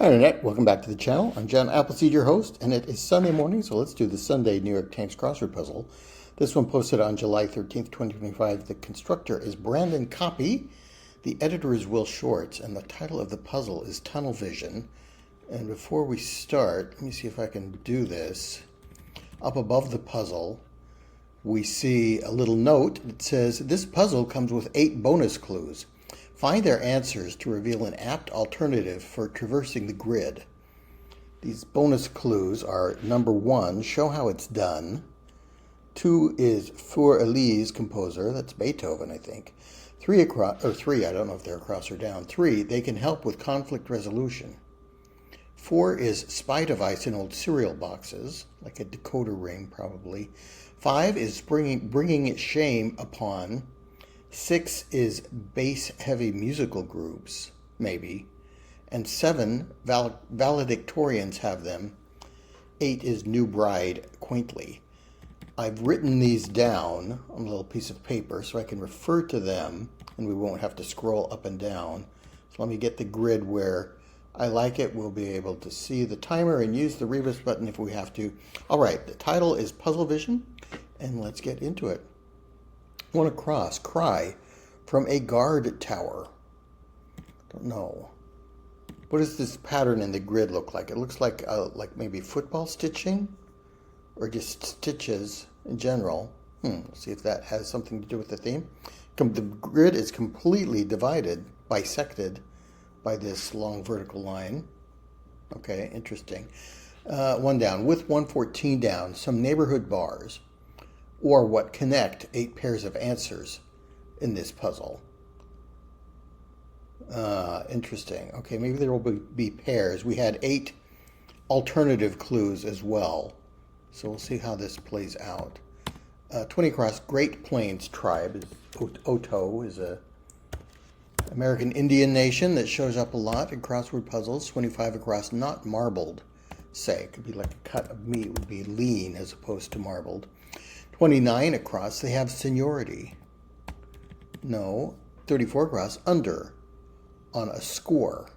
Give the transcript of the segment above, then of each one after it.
Hi Internet, welcome back to the channel. I'm John Appleseed, your host, and it is Sunday morning, so let's do the Sunday New York Times Crossword Puzzle. This one posted on July 13th, 2025. The constructor is Brandon Koppy, the editor is Will Shorts, and the title of the puzzle is Tunnel Vision. And before we start, let me see if I can do this. Up above the puzzle, we see a little note that says, this puzzle comes with 8 bonus clues. Find their answers to reveal an apt alternative for traversing the grid. These bonus clues are: number 1, show how it's done. 2 is for Elise, composer, that's Beethoven, I think. 3, I don't know if they're across or down. 3, they can help with conflict resolution. 4 is spy device in old cereal boxes, like a decoder ring probably. 5 is bringing shame upon. 6 is bass-heavy musical groups, maybe. And 7, valedictorians have them. 8 is new bride, quaintly. I've written these down on a little piece of paper so I can refer to them and we won't have to scroll up and down. So let me get the grid where I like it. We'll be able to see the timer and use the rebus button if we have to. All right, the title is Puzzle Vision, and let's get into it. One across, cry from a guard tower. Don't know. What does this pattern in the grid look like? It looks like maybe football stitching or just stitches in general. Let's see if that has something to do with the theme. The grid is completely divided, bisected by this long vertical line. Okay, interesting. 1 down. With 114 down, some neighborhood bars or what connect 8 pairs of answers in this puzzle. Interesting. Okay, maybe there will be pairs. We had 8 alternative clues as well. So we'll see how this plays out. 20 across, Great Plains Tribe. Oto is a American Indian nation that shows up a lot in crossword puzzles. 25 across, not marbled, say. It could be like a cut of meat, would be lean as opposed to marbled. 29 across, they have seniority. No. 34 across, under, on a score.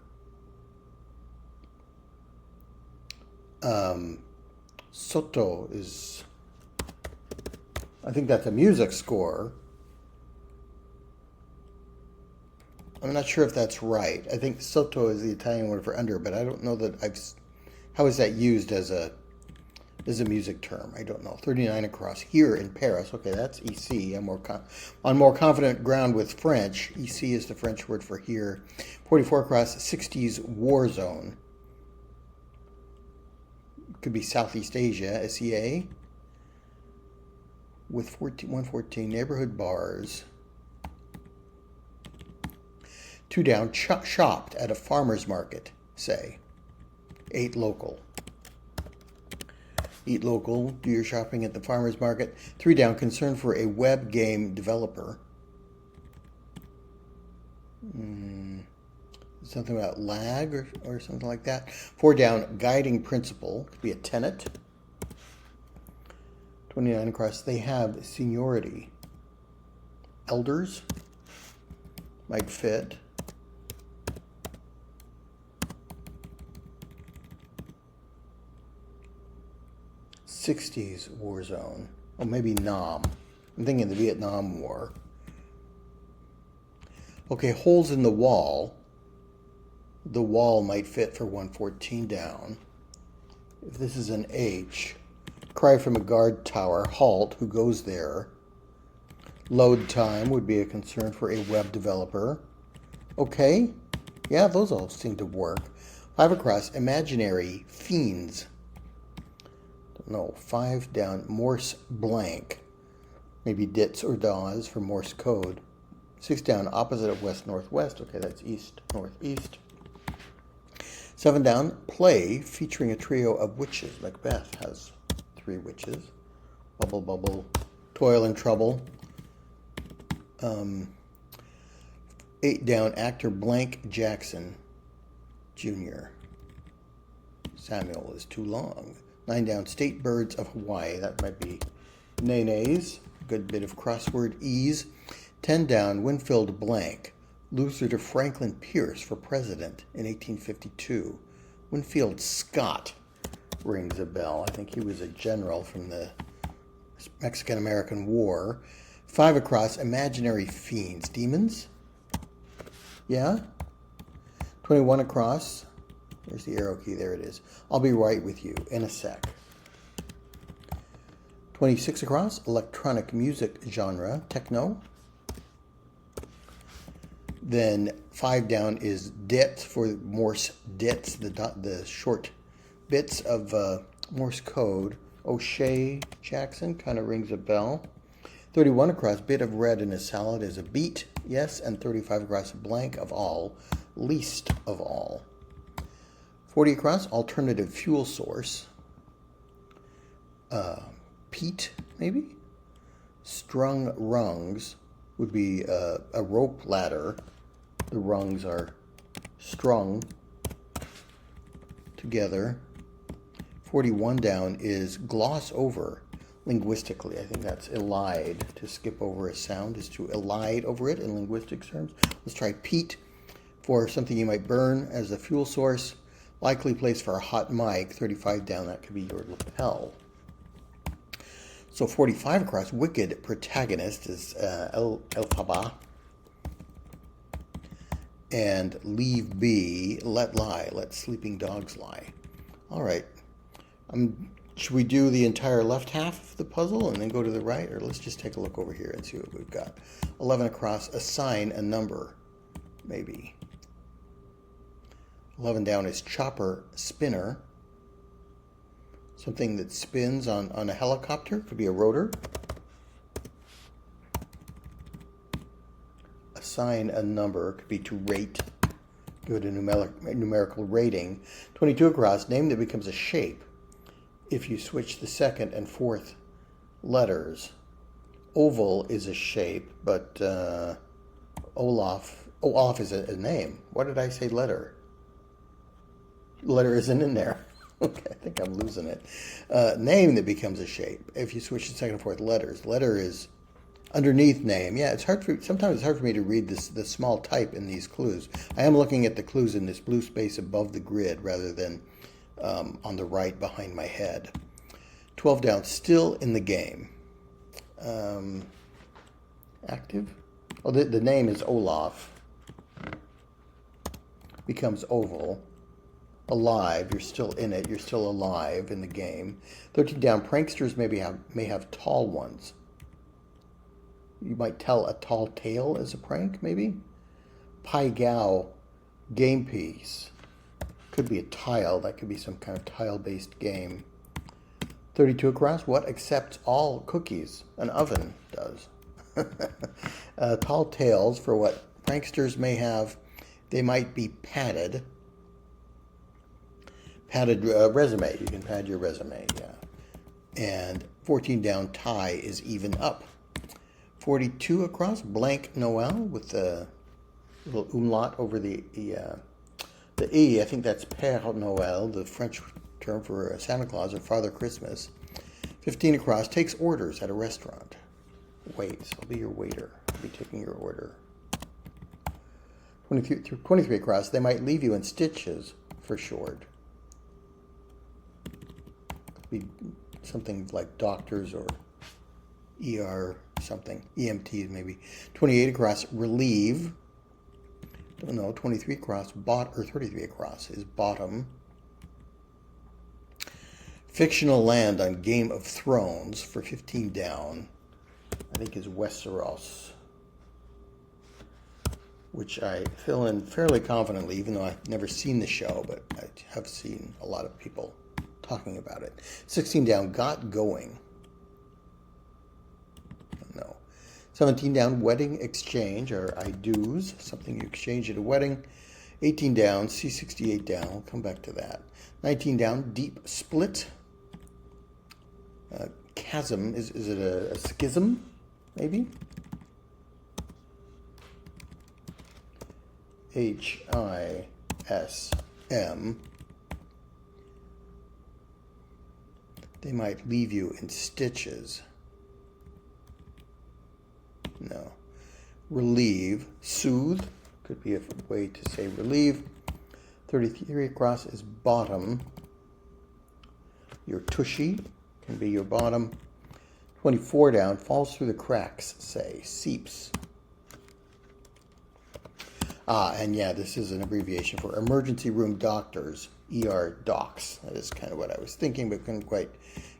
Soto is, I think that's a music score. I'm not sure if that's right. I think sotto is the Italian word for under, but I don't know that how is that used as a music term? I don't know. 39 across, here in Paris. Okay, that's ici. I'm on more confident ground with French. Ici is the French word for here. 44 across, 60s war zone. Could be Southeast Asia, SEA. With 114 neighborhood bars. 2 down, shopped at a farmer's market, say. 8 local. Eat local, do your shopping at the farmer's market. 3 down, concern for a web game developer. Something about lag or something like that. 4 down, guiding principle, could be a tenet. 29 across, they have seniority. Elders might fit. '60s war zone. Oh, maybe Nam. I'm thinking the Vietnam War. Okay, holes in the wall. The wall might fit for 114 down. If this is an H, cry from a guard tower, halt, who goes there? Load time would be a concern for a web developer. Okay, yeah, those all seem to work. 5 across, imaginary fiends. No, 5 down, Morse blank. Maybe dits or das for Morse code. 6 down, opposite of west-northwest. Okay, that's east-northeast. 7 down, play featuring a trio of witches. Macbeth has 3 witches. Bubble, bubble, toil and trouble. 8 down, actor blank Jackson Jr. Samuel is too long. 9 down, state birds of Hawaii. That might be Nene's. Good bit of crossword ease. 10 down, Winfield blank. Luther to Franklin Pierce for president in 1852. Winfield Scott rings a bell. I think he was a general from the Mexican-American War. 5 across, imaginary fiends. Demons? Yeah? 21 across. Where's the arrow key? There it is. I'll be right with you in a sec. 26 across, electronic music genre, techno. Then 5 down is dit for Morse dits, the short bits of Morse code. O'Shea Jackson kind of rings a bell. 31 across, bit of red in a salad is a beet, yes, and 35 across, blank of all, least of all. 40 across, alternative fuel source. Peat, maybe? Strung rungs would be a rope ladder. The rungs are strung together. 41 down is gloss over. Linguistically, I think that's elide. To skip over a sound is to elide over it in linguistic terms. Let's try peat for something you might burn as a fuel source. Likely place for a hot mic. 35 down, that could be your lapel. So 45 across, wicked protagonist is El Faba. And leave be, let lie, let sleeping dogs lie. All right. Should we do the entire left half of the puzzle and then go to the right? Or let's just take a look over here and see what we've got. 11 across, assign a number, maybe. 11 down is chopper spinner. Something that spins on a helicopter. Could be a rotor. Assign a number. Could be to rate. Give it a numerical rating. 22 across. Name that becomes a shape if you switch the second and fourth letters. Oval is a shape, but Olaf is a name. What did I say letter? Letter isn't in there. Okay, I think I'm losing it. Name that becomes a shape if you switch the second and fourth letters. Letter is underneath name. Yeah, sometimes it's hard for me to read the small type in these clues. I am looking at the clues in this blue space above the grid rather than on the right behind my head. 12 down, still in the game. Active? Oh, the name is Olaf. Becomes oval. Alive, you're still in it, you're still alive in the game. 13 down, pranksters may have tall ones. You might tell a tall tale as a prank, maybe? Pai Gao, game piece. Could be a tile, that could be some kind of tile-based game. 32 across, what accepts all cookies? An oven does. Tall tales for what pranksters may have, they might be padded. Padded resume. You can pad your resume, yeah. And 14 down, tie is even up. 42 across, blank Noel with the little umlaut over the E. I think that's Père Noël, the French term for Santa Claus or Father Christmas. 15 across, takes orders at a restaurant. Waits. I'll be your waiter. I'll be taking your order. 23 across, they might leave you in stitches for short. Be something like doctors or ER something, EMTs maybe. 28 across, relieve. Don't know. 23 across, 33 across is bottom. Fictional land on Game of Thrones for 15 down, I think is Westeros, which I fill in fairly confidently, even though I've never seen the show, but I have seen a lot of people talking about it. 16 down, got going. No. 17 down, wedding exchange, or I do's, something you exchange at a wedding. 18 down, C68 down, we'll come back to that. 19 down, deep split. Chasm, is it a schism, maybe? HISM. They might leave you in stitches. No. Relieve, soothe, could be a way to say relieve. 33 across is bottom. Your tushy can be your bottom. 24 down, falls through the cracks, say, seeps. And yeah, this is an abbreviation for emergency room doctors, ER docs. That is kind of what I was thinking, but couldn't quite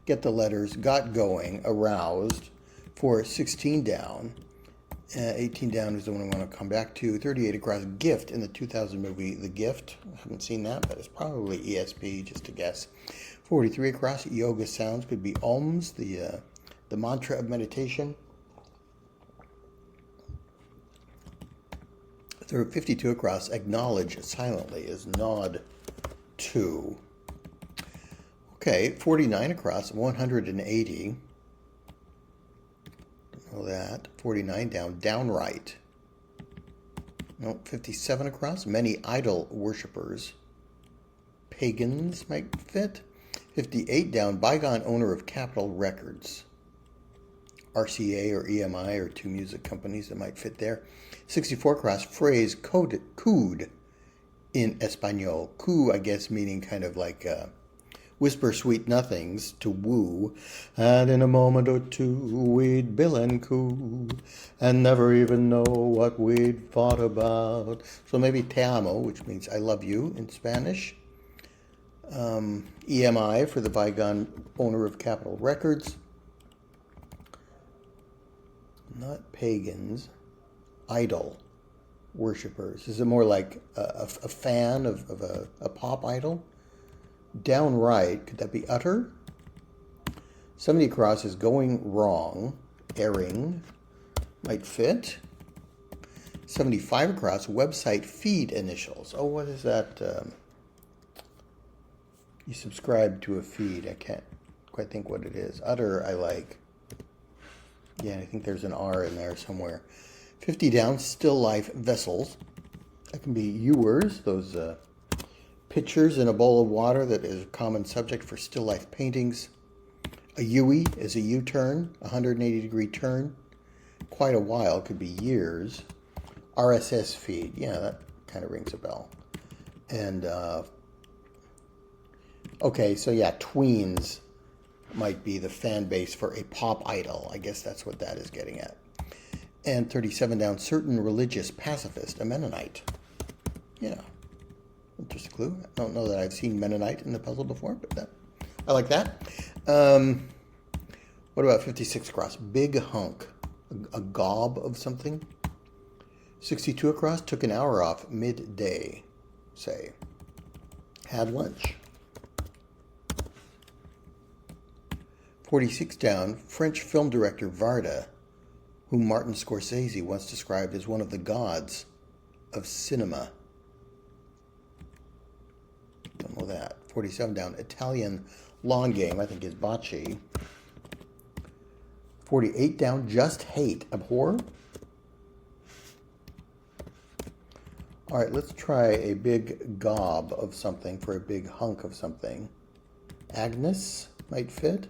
get the letters. Got going, aroused, for 16 down. 18 down is the one I want to come back to. 38 across, gift in the 2000 movie The Gift. I haven't seen that, but it's probably ESP, just a guess. 43 across, yoga sounds, could be Oms, the mantra of meditation. 52 across, acknowledge silently is nod to. Okay, 49 across, 180. Don't know that. 49 down, downright. No, 57 across, many idol worshippers. Pagans might fit. 58 down, bygone owner of Capitol Records. RCA or EMI are two music companies that might fit there. 64 across, phrase cood in Espanol. Coo, I guess, meaning kind of like whisper sweet nothings to woo. And in a moment or two, we'd bill and coo and never even know what we'd thought about. So maybe te amo, which means I love you in Spanish. EMI for the bygone owner of Capitol Records. Not pagans, idol worshippers. Is it more like a fan of a pop idol? Downright, could that be utter? 70 across is going wrong, erring, might fit. 75 across, website feed initials. Oh, what is that? You subscribe to a feed. I can't quite think what it is. Utter, I like. Yeah, I think there's an R in there somewhere. 50 down, still life vessels. That can be ewers, those pitchers in a bowl of water that is a common subject for still life paintings. A Yui is a U-turn, 180-degree turn. Quite a while, could be years. RSS feed, yeah, that kind of rings a bell. And, okay, so yeah, tweens might be the fan base for a pop idol. I guess that's what that is getting at. And 37 down, certain religious pacifist, a Mennonite. Yeah, interesting clue. I don't know that I've seen Mennonite in the puzzle before, but I like that. What about 56 across? Big hunk, a gob of something. 62 across, took an hour off midday, say. Had lunch. 46 down, French film director Varda, whom Martin Scorsese once described as one of the gods of cinema. Don't know that. 47 down, Italian lawn game, I think is bocce. 48 down, just hate, abhor. All right, let's try a big gob of something for a big hunk of something. Agnes might fit.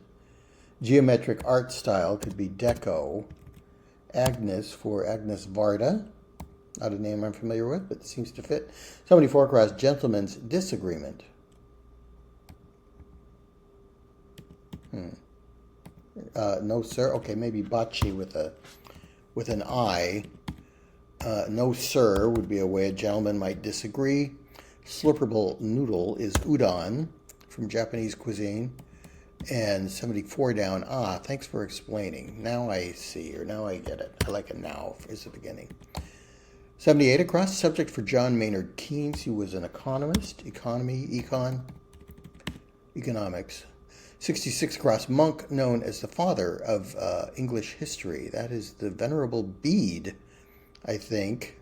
Geometric art style could be deco. Agnes for Agnes Varda. Not a name I'm familiar with, but it seems to fit. 74 across, gentleman's disagreement. No, sir. Okay, maybe bocce with an I. No, sir would be a way a gentleman might disagree. Slurpable noodle is udon from Japanese cuisine. And 74 down, thanks for explaining. Now I see, or now I get it. I like a now as the beginning. 78 across, subject for John Maynard Keynes. He was an economist, economics. 66 across, monk known as the father of English history. That is the Venerable Bede, I think.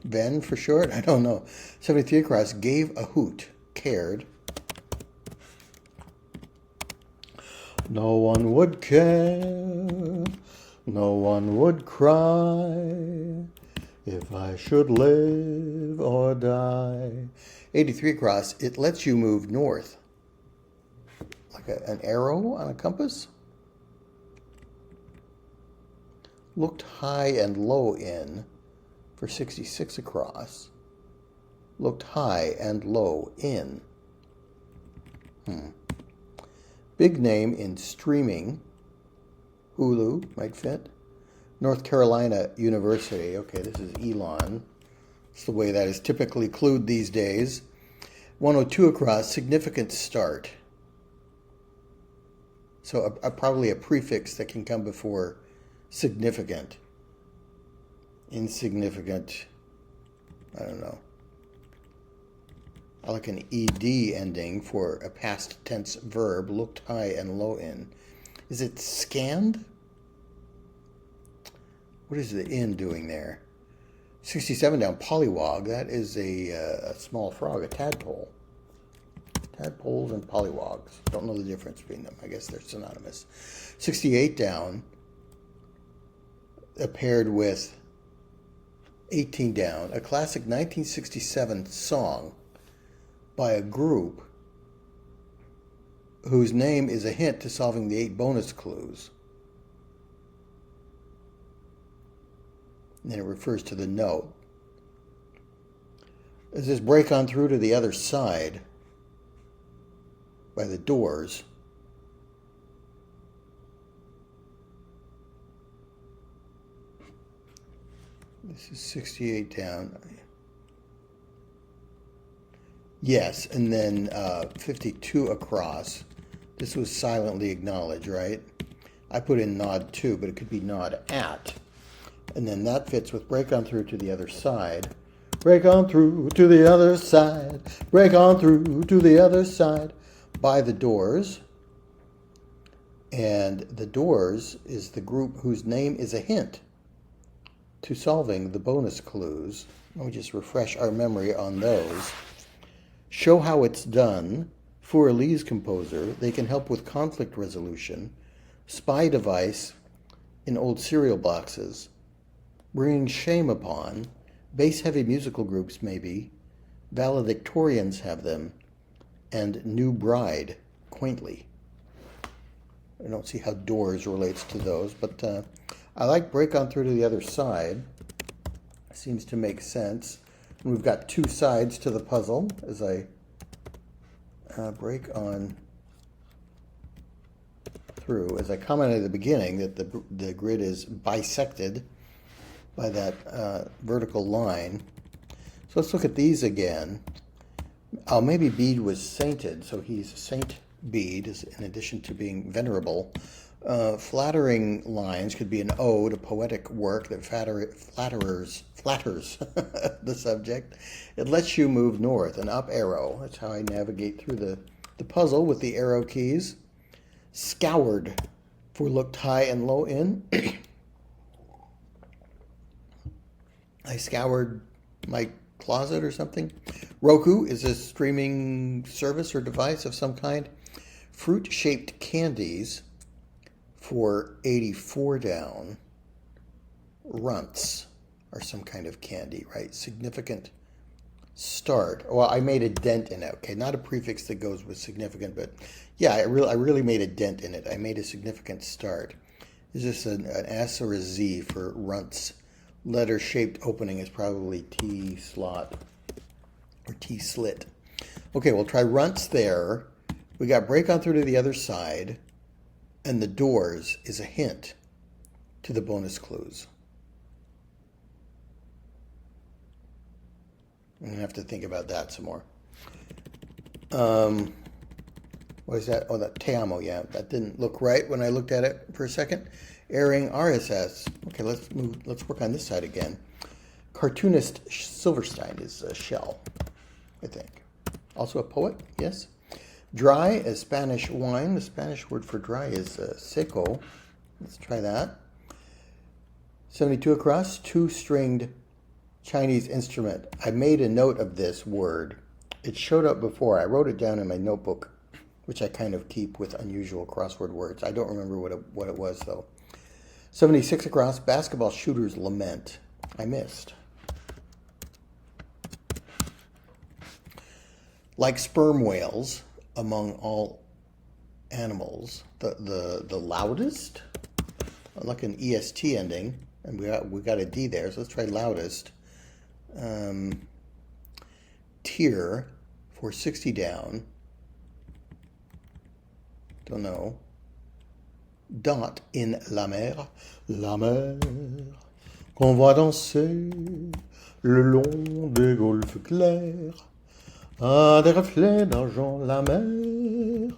Ben for short? I don't know. 73 across, gave a hoot. Cared. No one would care, no one would cry, if I should live or die. 83 across, it lets you move north. Like an arrow on a compass. Looked high and low in. for 66 across. Looked high and low in. Big name in streaming. Hulu might fit. North Carolina University. Okay, this is Elon. It's the way that is typically clued these days. 102 across, significant start. So probably a prefix that can come before significant. Insignificant. I don't know. I like an ed ending for a past tense verb. Looked high and low in. Is it scanned? What is the in doing there? 67 down, pollywog. That is a small frog, a tadpole. Tadpoles and pollywogs. Don't know the difference between them. I guess they're synonymous. 68 down, paired with 18 down, a classic 1967 song by a group whose name is a hint to solving the 8 bonus clues. And then it refers to the note. As this break on through to the other side by the Doors. This is 68 down. Yes, and then 52 across. This was silently acknowledged, right? I put in nod to, but it could be nod at. And then that fits with break on through to the other side. Break on through to the other side. Break on through to the other side by the Doors. And the Doors is the group whose name is a hint to solving the bonus clues. Let me just refresh our memory on those. Show how it's done. For a Lee's composer, they can help with conflict resolution, spy device in old cereal boxes, bringing shame upon, bass-heavy musical groups maybe, valedictorians have them, and new bride, quaintly. I don't see how Doors relates to those, but I like break on through to the other side. Seems to make sense. And we've got 2 sides to the puzzle as I break on through. As I commented at the beginning that the grid is bisected by that vertical line. So let's look at these again. Oh, maybe Bede was sainted, so he's Saint Bede, in addition to being venerable. Flattering lines could be an ode, a poetic work that flatters the subject. It lets you move north, an up arrow. That's how I navigate through the puzzle with the arrow keys. Scoured for looked high and low in. I scoured my closet or something. Roku is a streaming service or device of some kind. Fruit-shaped candies for 84 down. Runts are some kind of candy, right? Significant start. Well, I made a dent in it. Okay, not a prefix that goes with significant, but yeah, I really made a dent in it. I made a significant start. Is this an S or a Z for runts? Letter-shaped opening is probably T-slot or T-slit. Okay, we'll try runts there. We got break on through to the other side, and the Doors is a hint to the bonus clues. I'm going to have to think about that some more. What is that? Oh, that te amo, yeah. That didn't look right when I looked at it for a second. Airing RSS. Okay, let's work on this side again. Cartoonist Silverstein is a shell, I think. Also a poet, yes. Dry is Spanish wine. The Spanish word for dry is seco. Let's try that. 72 across, 2-stringed Chinese instrument. I made a note of this word. It showed up before. I wrote it down in my notebook, which I kind of keep with unusual crossword words. I don't remember what it was, though. 76 across, basketball shooter's lament. I missed. Like sperm whales, among all animals, the loudest, like an EST ending, and we got a D there, so let's try loudest. Tier for 60 down. Don't know. Dot in la mer. La mer qu'on voit danser le long des golfes clairs. Ah, des reflets d'argent, la mer.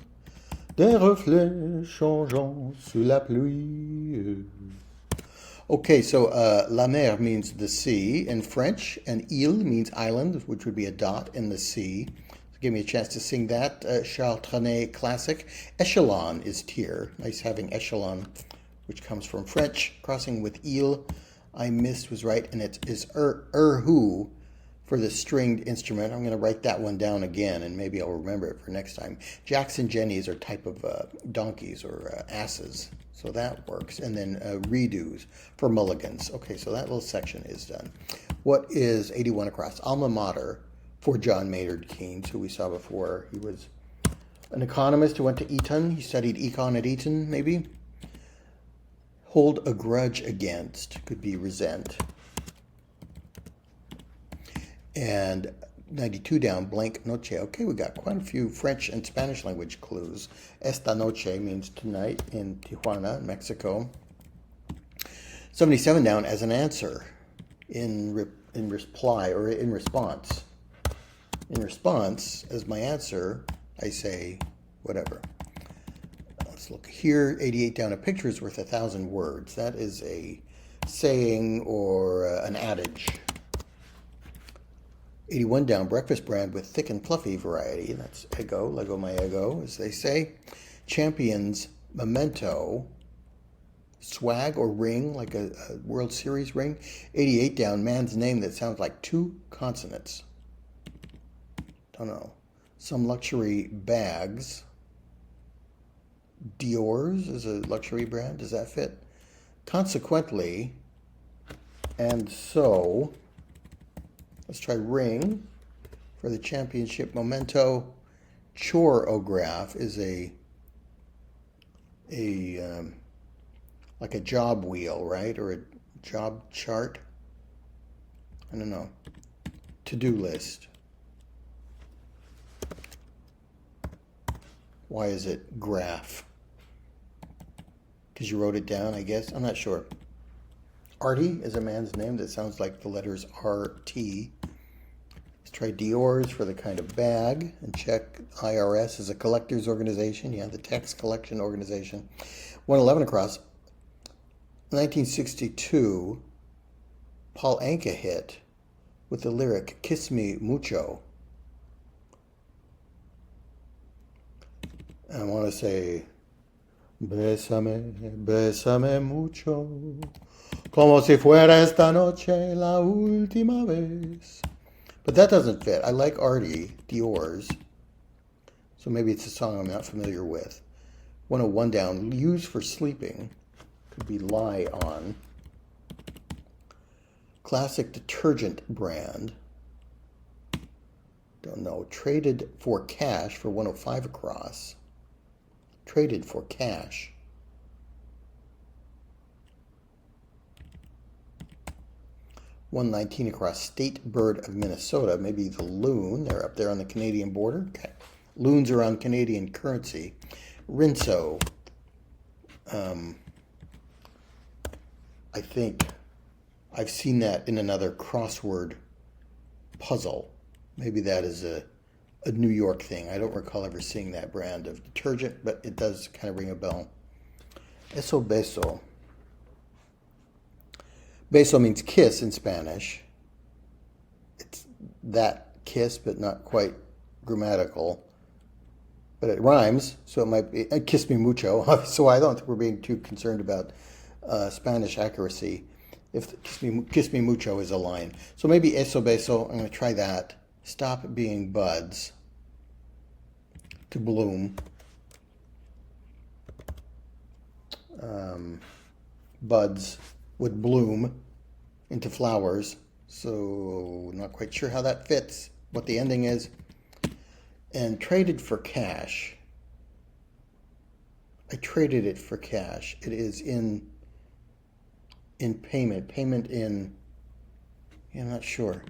Des reflets changeants sous la pluie. Okay, so la mer means the sea in French, and île means island, which would be a dot in the sea. So give me a chance to sing that. Charles Trenet classic. Echelon is tier. Nice having echelon, which comes from French. Crossing with île, I missed was right, and it is erhu for the stringed instrument. I'm going to write that one down again, and maybe I'll remember it for next time. Jacks and jennies are type of donkeys or asses, so that works. And then redos for mulligans. Okay, so that little section is done. What is 81 across? Alma mater for John Maynard Keynes, who we saw before. He was an economist who went to Eton. He studied econ at Eton, maybe. Hold a grudge against could be resent. And 92 down, blank noche. Okay, we got quite a few French and Spanish language clues. Esta noche means tonight in Tijuana, Mexico. 77 down as an answer in reply or in response. In response, as my answer, I say whatever. Let's look here. 88 down, a picture is worth 1,000 words. That is a saying or an adage. 81 down, breakfast brand with thick and fluffy variety. That's Eggo, Lego my Eggo, as they say. Champions memento, swag or ring, like a World Series ring. 88 down, man's name that sounds like two consonants. Don't know. Some luxury bags. Dior's is a luxury brand. Does that fit? Consequently, and so, let's try ring for the championship. Memento. Choreograph is like a job wheel, right? Or a job chart. I don't know. To-do list. Why is it graph? Because you wrote it down, I guess. I'm not sure. Artie is a man's name that sounds like the letters R-T. Let's try Dior's for the kind of bag and check. IRS is a collector's organization. Yeah, the tax collection organization. 111 across. 1962, Paul Anka hit with the lyric "Kiss Me Mucho." I want to say, Bésame, bésame mucho, como si fuera esta noche la última vez. But that doesn't fit. I like Artie, Dior's. So maybe it's a song I'm not familiar with. 101 down, use for sleeping. Could be lie on. Classic detergent brand. Don't know. Traded for cash for 105 across. Traded for cash. $119 across. State bird of Minnesota. Maybe the loon. They're up there on the Canadian border. Okay. Loons are on Canadian currency. Rinso. I think I've seen that in another crossword puzzle. Maybe that is a New York thing. I don't recall ever seeing that brand of detergent, but it does kind of ring a bell. Eso beso. Beso means kiss in Spanish. It's that kiss, but not quite grammatical. But it rhymes, so it might be kiss me mucho. So I don't think we're being too concerned about Spanish accuracy. If kiss me mucho is a line. So maybe eso beso. I'm going to try that. Stop being buds. To bloom. Buds would bloom into flowers. So not quite sure how that fits, what the ending is. And traded for cash. I traded it for cash. It is in payment. Payment in, I'm not sure.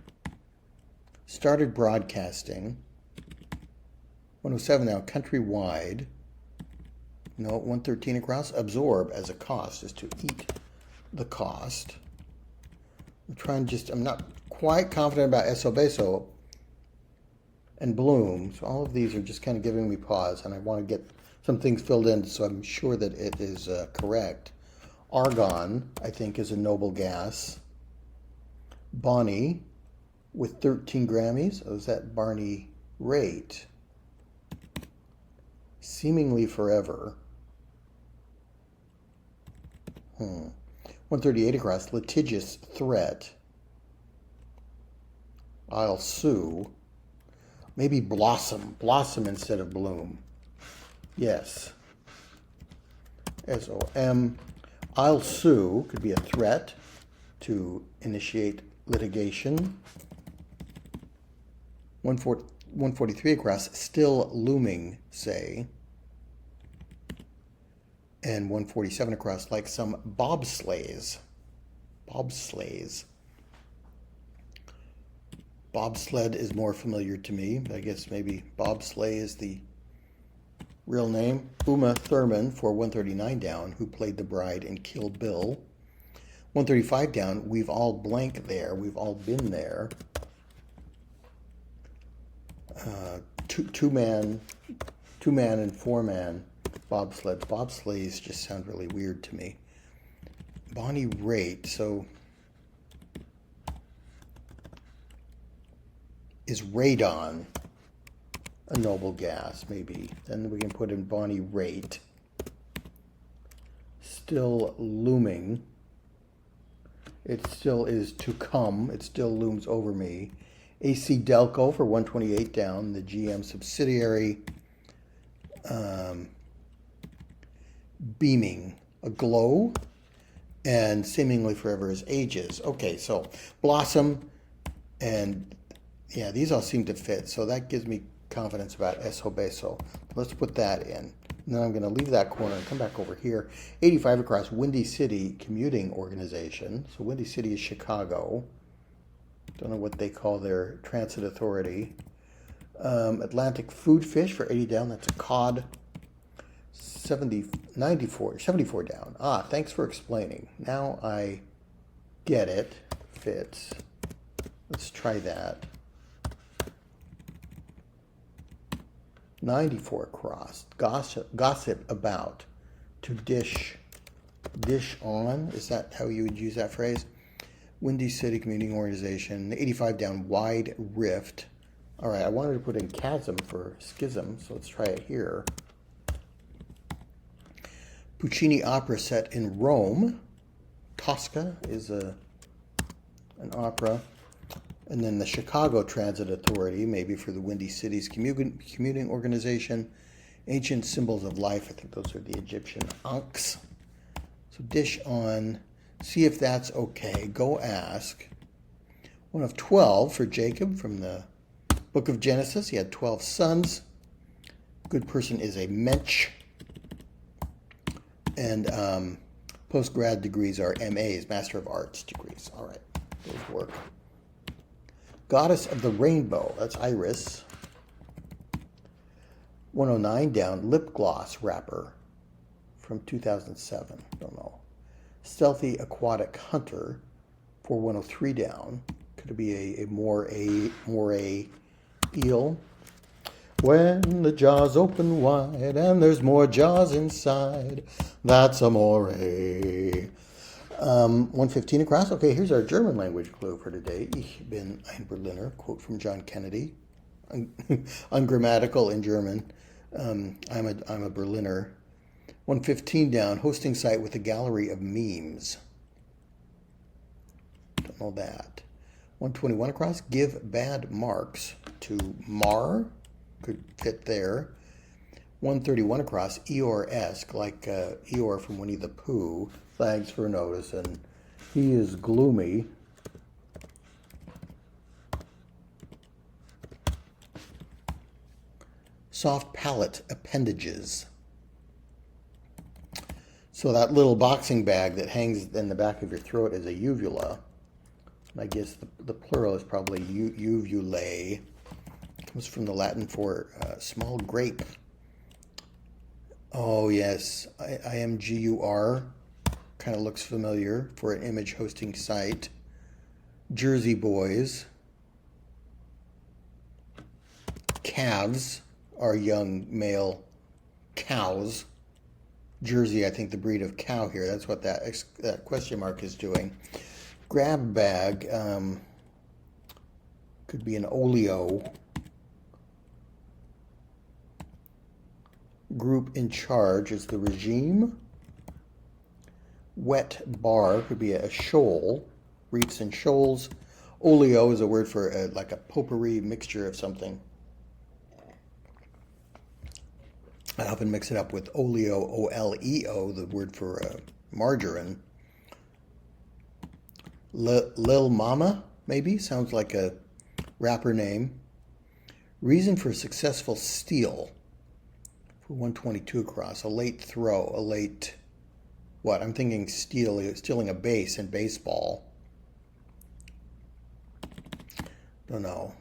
Started broadcasting. 107 now, countrywide. No, 113 across. Absorb as a cost is to eat the cost. I'm not quite confident about eso beso and bloom. So all of these are just kind of giving me pause, and I want to get some things filled in so I'm sure that it is correct. Argon, I think, is a noble gas. Bonnie with 13 Grammys. Oh, is that Barney Raitt? Seemingly Forever. 138 across. Litigious Threat. I'll Sue. Maybe Blossom. Blossom instead of Bloom. Yes. S-O-M. I'll Sue could be a threat to initiate litigation. 143 across. Still looming, say. And 147 across, like some bobsleighs. Bobsleighs. Bobsled is more familiar to me. I guess maybe bobsleigh is the real name. Uma Thurman for 139 down, who played the bride in Kill Bill. 135 down, we've all blank there. We've all been there. Two-man and four-man bobsleds. Bobsleighs just sound really weird to me. Bonnie Raitt, so is radon a noble gas? Maybe. Then we can put in Bonnie Raitt. Still looming. It still is to come. It still looms over me. AC Delco for 128 down, the GM subsidiary. Beaming, a glow, and seemingly forever is ages. Okay, so Blossom, and yeah, these all seem to fit, so that gives me confidence about eso beso. Let's put that in. And then I'm going to leave that corner and come back over here. 85 across, Windy City Commuting Organization. So Windy City is Chicago. Don't know what they call their transit authority. Atlantic Food Fish for 80 down. That's a cod. 74 down. Thanks for explaining. Now I get it. Fits. Let's try that. 94 across. Gossip about. To dish on. Is that how you would use that phrase? Windy City Commuting Organization. 85 down. Wide rift. All right, I wanted to put in chasm for schism, so let's try it here. Puccini opera set in Rome. Tosca is an opera. And then the Chicago Transit Authority, maybe for the Windy Cities Commuting Organization. Ancient Symbols of Life, I think those are the Egyptian Ankhs. So dish on, see if that's okay. Go ask. One of 12 for Jacob from the Book of Genesis. He had 12 sons. Good person is a mensch. And post-grad degrees are MAs, Master of Arts degrees. All right, those work. Goddess of the Rainbow, that's Iris. 109 down, lip gloss wrapper from 2007, don't know. Stealthy Aquatic Hunter for 103 down. Could it be a moray eel? When the jaws open wide and there's more jaws inside, that's a moray. 115 across. Okay, here's our German language clue for today. Ich bin ein Berliner, quote from John Kennedy. Ungrammatical in German. I'm a Berliner. 115 down, hosting site with a gallery of memes. Don't know that. 121 across, give bad marks to mar. Could fit there. 131 across, Eeyore-esque, like Eeyore from Winnie the Pooh. Thanks for noticing. He is gloomy. Soft palate appendages. So that little boxing bag that hangs in the back of your throat is a uvula. I guess the plural is probably uvulae. Comes from the Latin for small grape. Oh yes, IMGUR kind of looks familiar for an image hosting site. Jersey Boys. Calves are young male cows. Jersey, I think the breed of cow here. That's what that question mark is doing. Grab bag could be an oleo. Group in charge is the regime. Wet bar could be a shoal. Reefs and shoals. Oleo is a word for like a potpourri mixture of something. I often mix it up with oleo, O-L-E-O, the word for margarine. Lil Mama, maybe? Sounds like a rapper name. Reason for successful steal. For 122 across. A late throw. A late... What? I'm thinking stealing a base in baseball. Don't know.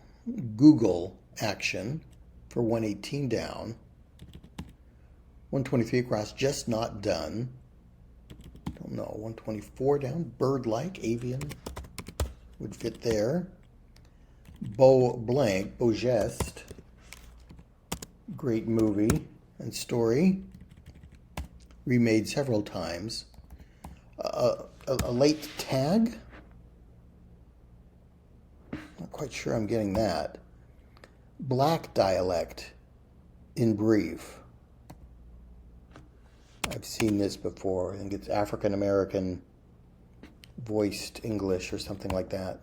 Google action for 118 down. 123 across, just not done. Don't know. 124 down, bird-like, avian would fit there. Beau blank, Beau Geste. Great movie and story. Remade several times. A late tag? Not quite sure I'm getting that. Black dialect, in brief. I've seen this before. I think it's African American voiced English or something like that.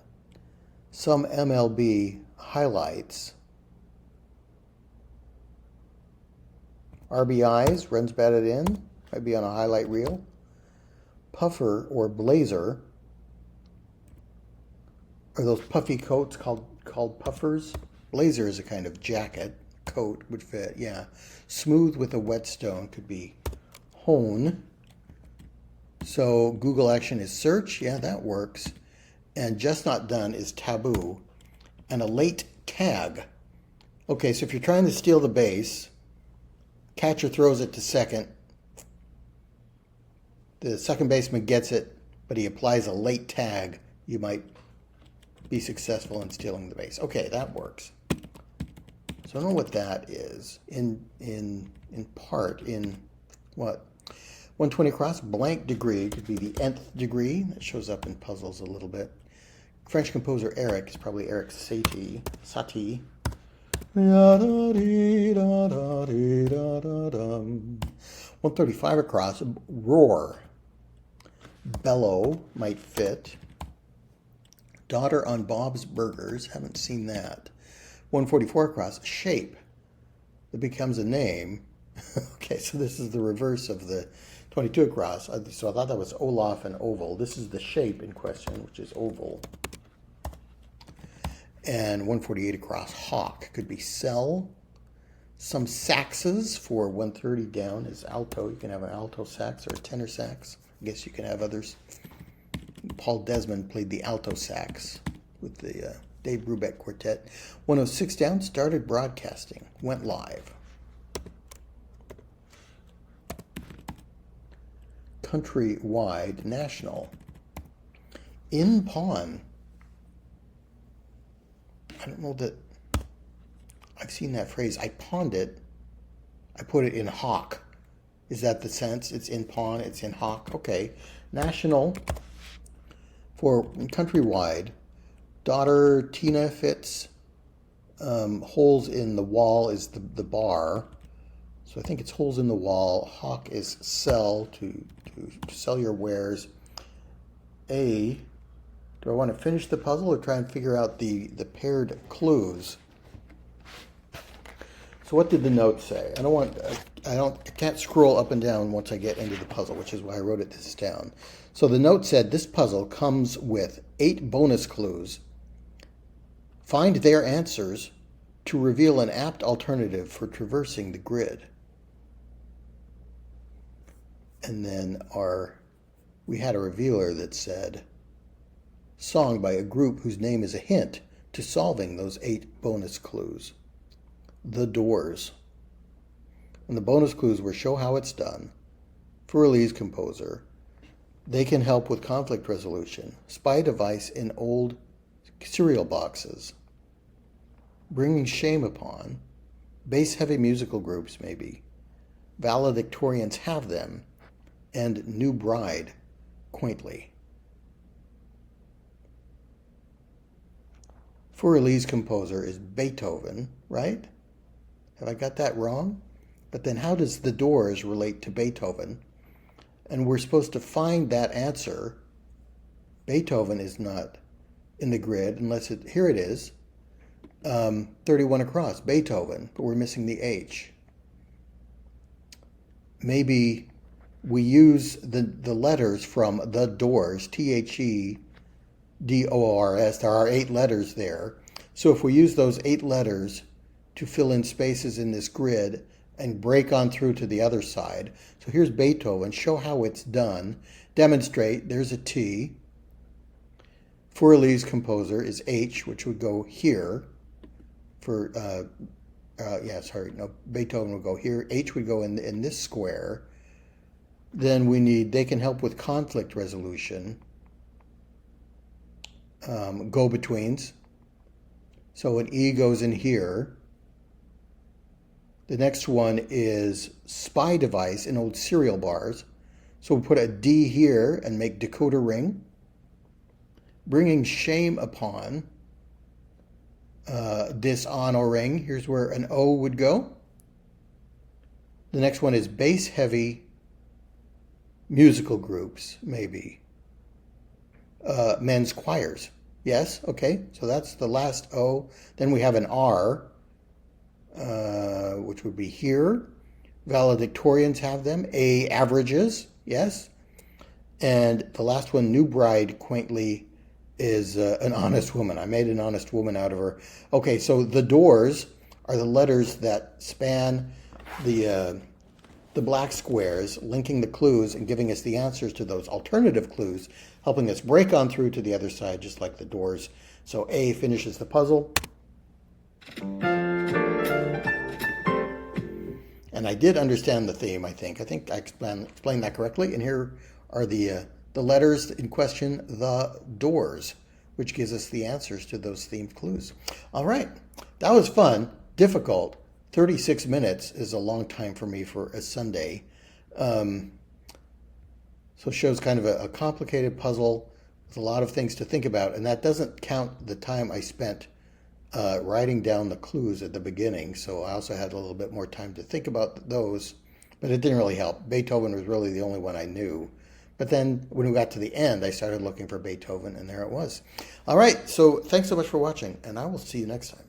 Some MLB highlights. RBIs, runs batted in, might be on a highlight reel. Puffer or blazer. Are those puffy coats called puffers? Blazer is a kind of jacket. Coat would fit, yeah. Smooth with a whetstone could be hone. So Google action is search. Yeah, that works. And just not done is taboo. And a late tag. Okay, so if you're trying to steal the base, catcher throws it to second. The second baseman gets it, but he applies a late tag. You might be successful in stealing the base. Okay, that works. So I don't know what that is. In what? 120 across, blank degree could be the nth degree. That shows up in puzzles a little bit. French composer Eric is probably Eric Satie. 135 across, roar. Bellow might fit. Daughter on Bob's Burgers, haven't seen that. 144 across, shape. It becomes a name. Okay, so this is the reverse of the 22 across. So I thought that was Olaf and oval. This is the shape in question, which is oval. And 148 across, hawk. Could be cell. Some saxes for 130 down is alto. You can have an alto sax or a tenor sax. I guess you can have others. Paul Desmond played the alto sax with the Dave Brubeck Quartet. 106 down, started broadcasting. Went live. Countrywide, national. In pawn. I don't know that I've seen that phrase. I pawned it. I put it in hawk. Is that the sense? It's in pawn, it's in hawk. Okay. National for countrywide. Daughter Tina fits. Holes in the wall is the bar. So I think it's holes in the wall. Hawk is sell, to sell your wares. Do I want to finish the puzzle or try and figure out the paired clues? So what did the note say? I can't scroll up and down once I get into the puzzle, which is why I wrote this down. So the note said this puzzle comes with 8 bonus clues. Find their answers to reveal an apt alternative for traversing the grid. And then we had a revealer that said, song by a group whose name is a hint to solving those 8 bonus clues. The Doors. And the bonus clues were show how it's done, for Elise composer, they can help with conflict resolution, spy device in old cereal boxes, bringing shame upon, bass-heavy musical groups maybe, valedictorians have them, and new bride, quaintly. For Elise composer is Beethoven, right? Have I got that wrong? But then how does The Doors relate to Beethoven? And we're supposed to find that answer. Beethoven is not in the grid unless here it is, 31 across, Beethoven, but we're missing the H. Maybe we use the letters from The Doors, THEDOORS. There are 8 letters there. So if we use those 8 letters to fill in spaces in this grid and break on through to the other side. So here's Beethoven, show how it's done. Demonstrate, there's a T. For Elise composer is H, which would go here. For, Beethoven would go here. H would go in this square. Then we need, they can help with conflict resolution. Go-betweens. So an E goes in here. The next one is spy device in old cereal bars. So we'll put a D here and make decoder ring. Bringing shame upon, dishonoring. Here's where an O would go. The next one is bass heavy musical groups, maybe. Men's choirs. Yes, okay, so that's the last O. Then we have an R, which would be here. Valedictorians have them. A, averages, yes. And the last one, new bride, quaintly, is an honest woman. I made an honest woman out of her. Okay, so the Doors are the letters that span the black squares, linking the clues and giving us the answers to those alternative clues, helping us break on through to the other side, just like the Doors. So A finishes the puzzle. And I did understand the theme, I think. I think I explained that correctly. And here are the letters in question, the Doors, which gives us the answers to those themed clues. All right, that was fun, difficult. 36 minutes is a long time for me for a Sunday. So it shows kind of a complicated puzzle with a lot of things to think about. And that doesn't count the time I spent writing down the clues at the beginning. So I also had a little bit more time to think about those, but it didn't really help. Beethoven was really the only one I knew. But then when we got to the end, I started looking for Beethoven, and there it was. All right, so thanks so much for watching, and I will see you next time.